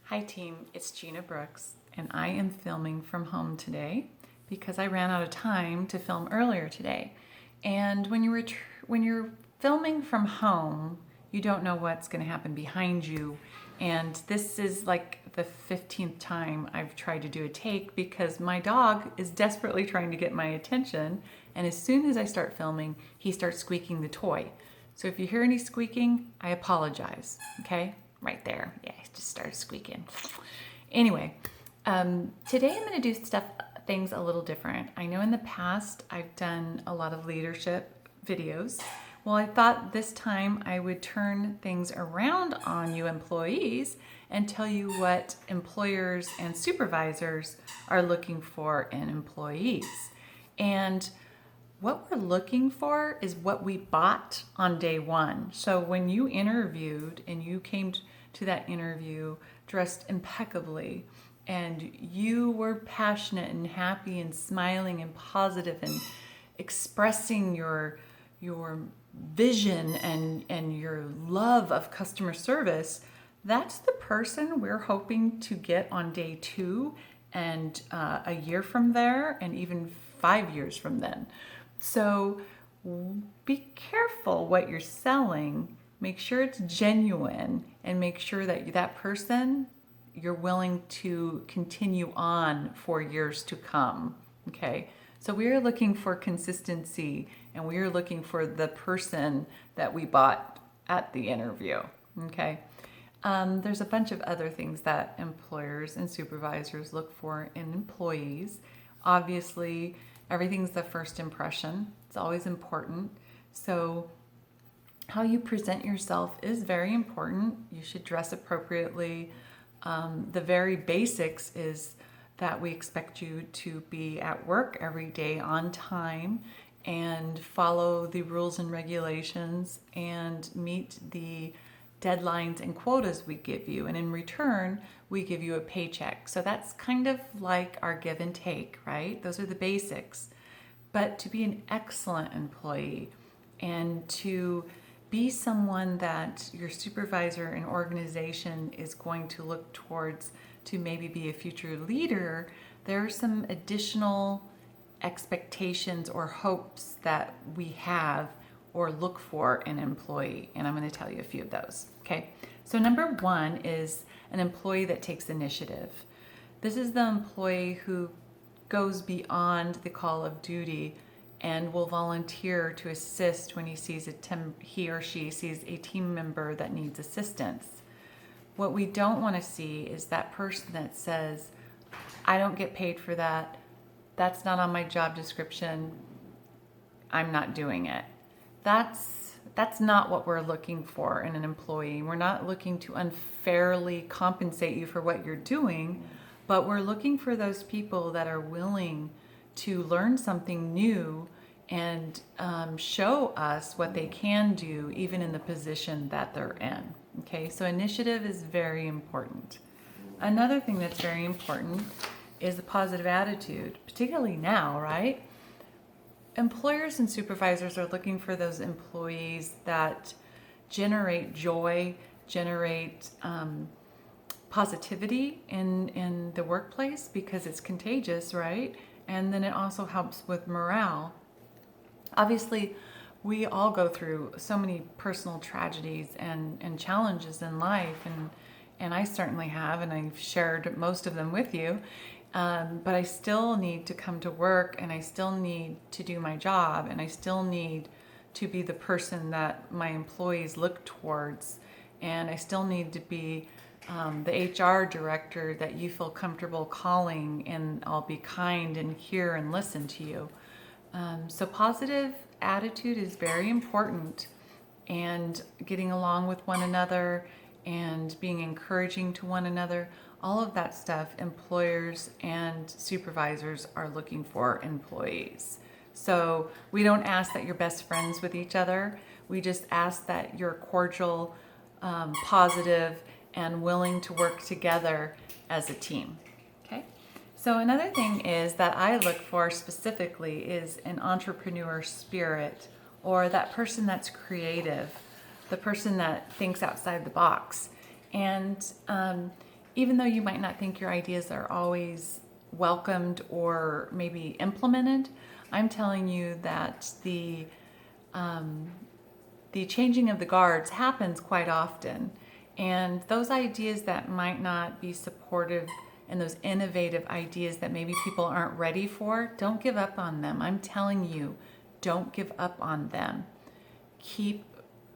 Hi team, it's Gina Brooks, and I am filming from home today because I ran out of time to film earlier today. And when you're filming from home, you don't know what's going to happen behind you. And this is like the 15th time I've tried to do a take because my dog is desperately trying to get my attention. And as soon as I start filming, he starts squeaking the toy. So if you hear any squeaking, I apologize, okay? Right there. Yeah, it just started squeaking. Anyway, today I'm going to do things a little different. I know in the past I've done a lot of leadership videos. Well, I thought this time I would turn things around on you employees and tell you what employers and supervisors are looking for in employees. And what we're looking for is what we bought on day one. So when you interviewed and you came to that interview dressed impeccably and you were passionate and happy and smiling and positive and expressing your vision and your love of customer service, that's the person we're hoping to get on day two and a year from there and even 5 years from then. So be careful what you're selling. Make sure it's genuine and make sure that that person you're willing to continue on for years to come. Okay. So we are looking for consistency and we are looking for the person that we bought at the interview. Okay. There's a bunch of other things that employers and supervisors look for in employees. Obviously, everything's the first impression. It's always important. So how you present yourself is very important. You should dress appropriately. The very basics is that we expect you to be at work every day on time and follow the rules and regulations and meet the deadlines and quotas we give you. And in return, we give you a paycheck. So that's kind of like our give and take, right? Those are the basics. But to be an excellent employee and to be someone that your supervisor and organization is going to look towards to maybe be a future leader, there are some additional expectations or hopes that we have or look for an employee. And I'm going to tell you a few of those. Okay. So number one is an employee that takes initiative. This is the employee who goes beyond the call of duty and will volunteer to assist when he or she sees a team member that needs assistance. What we don't want to see is that person that says, I don't get paid for that. That's not on my job description. I'm not doing it. That's not what we're looking for in an employee. We're not looking to unfairly compensate you for what you're doing, but we're looking for those people that are willing to learn something new and show us what they can do even in the position that they're in. Okay, so initiative is very important. Another thing that's very important is a positive attitude, particularly now, right? Employers and supervisors are looking for those employees that generate joy, generate positivity in the workplace because it's contagious, right? And then it also helps with morale. Obviously, we all go through so many personal tragedies and challenges in life, and I certainly have, and I've shared most of them with you. But I still need to come to work, and I still need to do my job, and I still need to be the person that my employees look towards, and I still need to be the HR director that you feel comfortable calling, and I'll be kind and hear and listen to you. So positive attitude is very important, and getting along with one another and being encouraging to one another, all of that stuff employers and supervisors are looking for employees. So we don't ask that you're best friends with each other. We just ask that you're cordial, positive, and willing to work together as a team. Okay? So another thing is that I look for specifically is an entrepreneur spirit, or that person that's creative, the person that thinks outside the box. And even though you might not think your ideas are always welcomed or maybe implemented, I'm telling you that the changing of the guards happens quite often. And those ideas that might not be supportive and those innovative ideas that maybe people aren't ready for, don't give up on them. I'm telling you, don't give up on them. Keep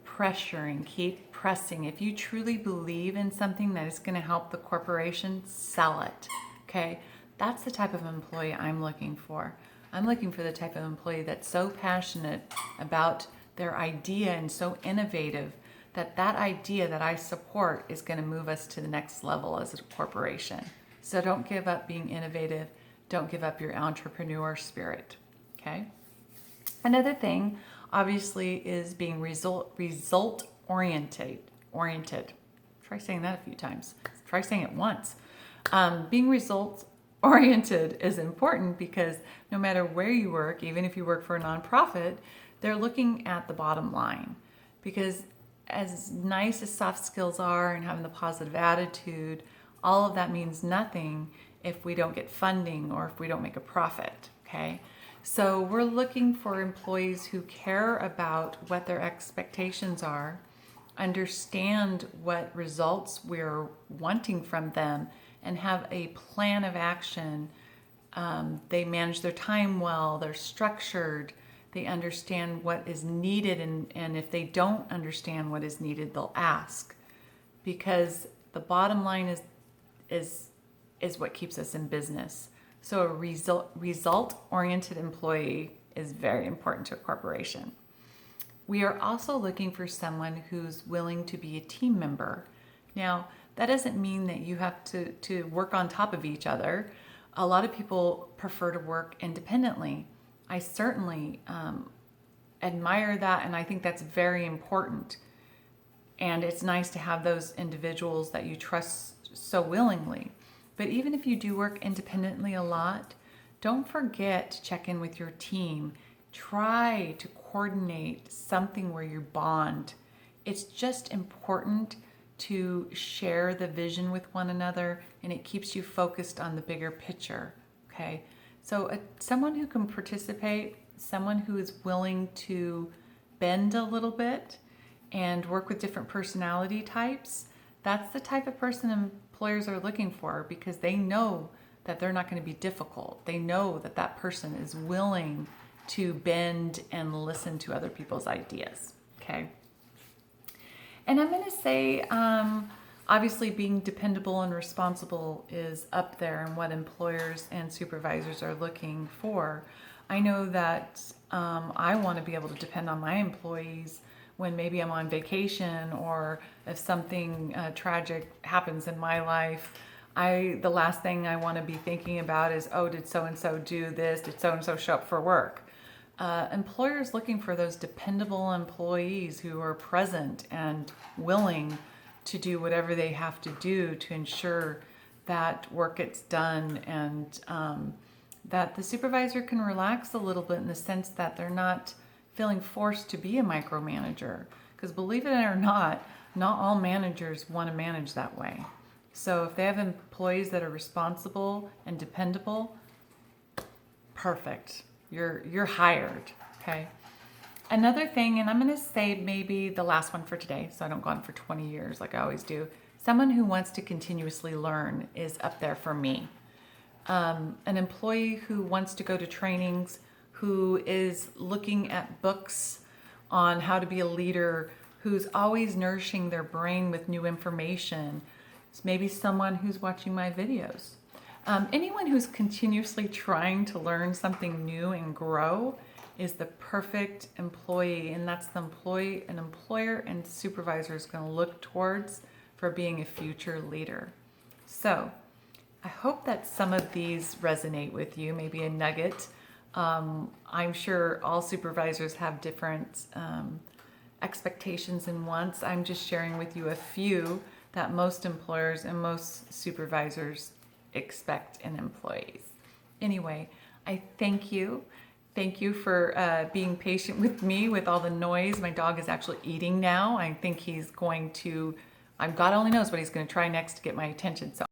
pressuring, keep pressing. If you truly believe in something that is going to help the corporation, sell it. Okay? That's the type of employee I'm looking for. I'm looking for the type of employee that's so passionate about their idea and so innovative that that idea that I support is going to move us to the next level as a corporation. So don't give up being innovative. Don't give up your entrepreneur spirit. Okay? Another thing, obviously, is being result oriented. Try saying that a few times. Try saying it once. Being results oriented is important because no matter where you work, even if you work for a nonprofit, they're looking at the bottom line. Because as nice as soft skills are and having the positive attitude, all of that means nothing if we don't get funding or if we don't make a profit, okay? So we're looking for employees who care about what their expectations are, understand what results we're wanting from them, and have a plan of action. They manage their time well, they're structured, they understand what is needed, and if they don't understand what is needed, they'll ask. Because the bottom line is what keeps us in business. So a result-oriented employee is very important to a corporation. We are also looking for someone who's willing to be a team member. Now, that doesn't mean that you have to work on top of each other. A lot of people prefer to work independently. I certainly admire that, and I think that's very important. And it's nice to have those individuals that you trust so willingly. But even if you do work independently a lot, don't forget to check in with your team. Try to coordinate something where you bond. It's just important to share the vision with one another, and it keeps you focused on the bigger picture, okay? So someone who can participate, someone who is willing to bend a little bit and work with different personality types, that's the type of person employers are looking for, because they know that they're not going to be difficult. They know that that person is willing to bend and listen to other people's ideas, okay? And I'm going to say, obviously being dependable and responsible is up there in what employers and supervisors are looking for. I know that I want to be able to depend on my employees when maybe I'm on vacation, or if something tragic happens in my life. The last thing I want to be thinking about is, oh, did so-and-so do this? Did so-and-so show up for work? Employers looking for those dependable employees who are present and willing to do whatever they have to do to ensure that work gets done, and that the supervisor can relax a little bit in the sense that they're not feeling forced to be a micromanager. Because believe it or not all managers want to manage that way. So if they have employees that are responsible and dependable, perfect. You're hired, okay? Another thing, and I'm going to say maybe the last one for today, so I don't go on for 20 years like I always do. Someone who wants to continuously learn is up there for me. An employee who wants to go to trainings, who is looking at books on how to be a leader, who's always nourishing their brain with new information. It's maybe someone who's watching my videos. Anyone who's continuously trying to learn something new and grow is the perfect employee, and that's the employee an employer and supervisor is going to look towards for being a future leader. So I hope that some of these resonate with you, maybe a nugget. I'm sure all supervisors have different expectations and wants. I'm just sharing with you a few that most employers and most supervisors expect in employees. Anyway, I thank you. Thank you for being patient with me with all the noise. My dog is actually eating now. I think he's going to, God only knows what he's going to try next to get my attention. So